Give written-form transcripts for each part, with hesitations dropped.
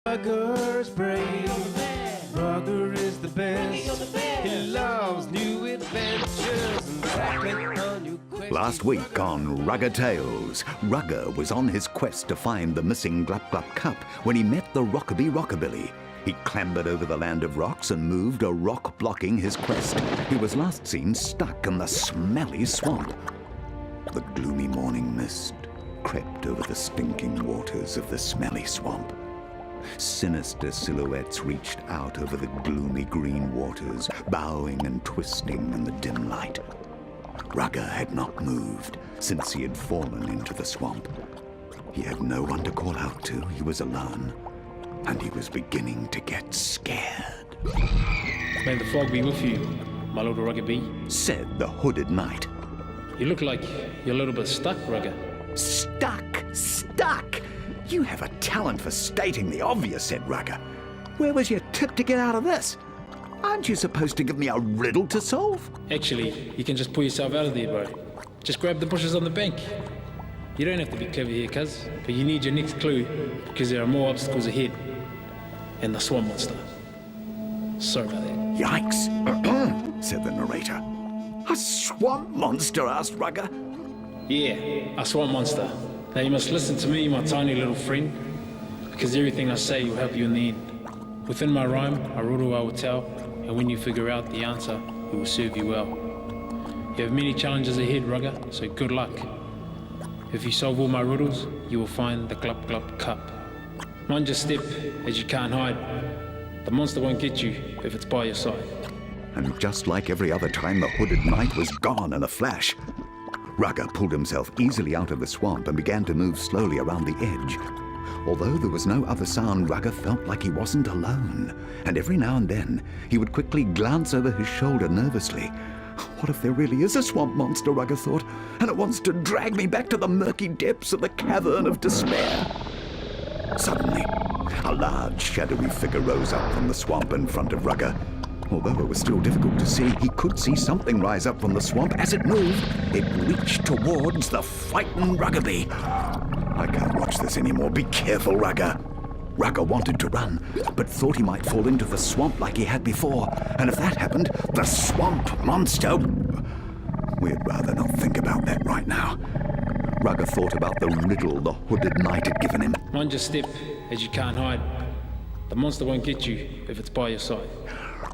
Rugger's brave. Rugger is the best. He loves new adventures and tackling on new questions. Last week on Rugger Tales, Rugger was on his quest to find the missing Glup Glup Cup when he met the Rockabilly. He clambered over the land of rocks and moved a rock blocking his quest. He was last seen stuck in the smelly swamp. The gloomy morning mist crept over the stinking waters of the smelly swamp. Sinister silhouettes reached out over the gloomy green waters, bowing and twisting in the dim light. Rugger had not moved since he had fallen into the swamp. He had no one to call out to. He was alone, and he was beginning to get scared. May the fog be with you, my little Rugger bee, said the hooded knight. You look like you're a little bit stuck, Rugger. Stuck! Stuck! You have a talent for stating the obvious, said Rugger. Where was your tip to get out of this? Aren't you supposed to give me a riddle to solve? Actually, you can just pull yourself out of there, bro. Just grab the bushes on the bank. You don't have to be clever here, cuz, but you need your next clue because there are more obstacles ahead. And the swamp monster. Sorry about that. Yikes, said the narrator. A swamp monster, asked Rugger. Yeah, a swamp monster. Now you must listen to me, my tiny little friend, because everything I say will help you in the end. Within my rhyme, a riddle I will tell, and when you figure out the answer, it will serve you well. You have many challenges ahead, Rugger, so good luck. If you solve all my riddles, you will find the Glup Glup Cup. Mind your step, as you can't hide. The monster won't get you if it's by your side. And just like every other time, the hooded knight was gone in a flash. Rugger pulled himself easily out of the swamp and began to move slowly around the edge. Although there was no other sound, Rugger felt like he wasn't alone, and every now and then he would quickly glance over his shoulder nervously. What if there really is a swamp monster, Rugger thought, and it wants to drag me back to the murky depths of the cavern of despair? Suddenly, a large shadowy figure rose up from the swamp in front of Rugger. Although it was still difficult to see, he could see something rise up from the swamp. As it moved, it reached towards the frightened Ruggaby. I can't watch this anymore. Be careful, Rugger. Rugger wanted to run, but thought he might fall into the swamp like he had before. And if that happened, the swamp monster... We'd rather not think about that right now. Rugger thought about the riddle the hooded knight had given him. Mind your step, as you can't hide. The monster won't get you if it's by your side.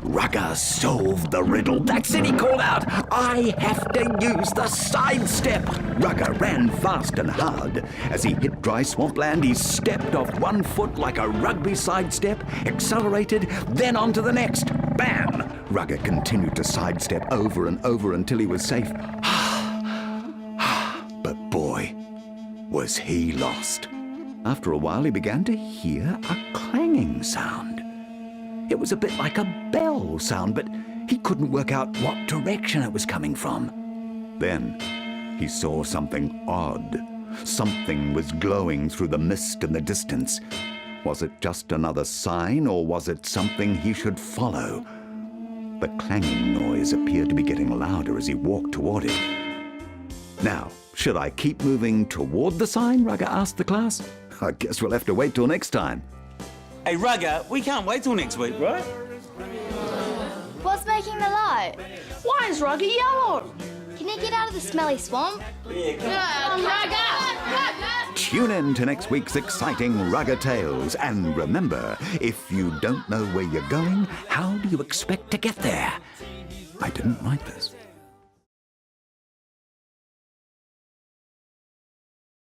Rugger solved the riddle. That's it, he called out. I have to use the sidestep. Rugger ran fast and hard. As he hit dry swampland, he stepped off one foot like a rugby sidestep, accelerated, then onto the next. Bam! Rugger continued to sidestep over and over until he was safe. But boy, was he lost. After a while, he began to hear a clanging sound. It was a bit like a bell sound, but he couldn't work out what direction it was coming from. Then he saw something odd. Something was glowing through the mist in the distance. Was it just another sign, or was it something he should follow? The clanging noise appeared to be getting louder as he walked toward it. Now, should I keep moving toward the sign? Rugger asked the class. I guess we'll have to wait till next time. Hey, Rugger, we can't wait till next week, right? What's making the light? Why is Rugger yellow? Can you get out of the smelly swamp? Tune in to next week's exciting Rugger Tales. And remember, if you don't know where you're going, how do you expect to get there? I didn't write this.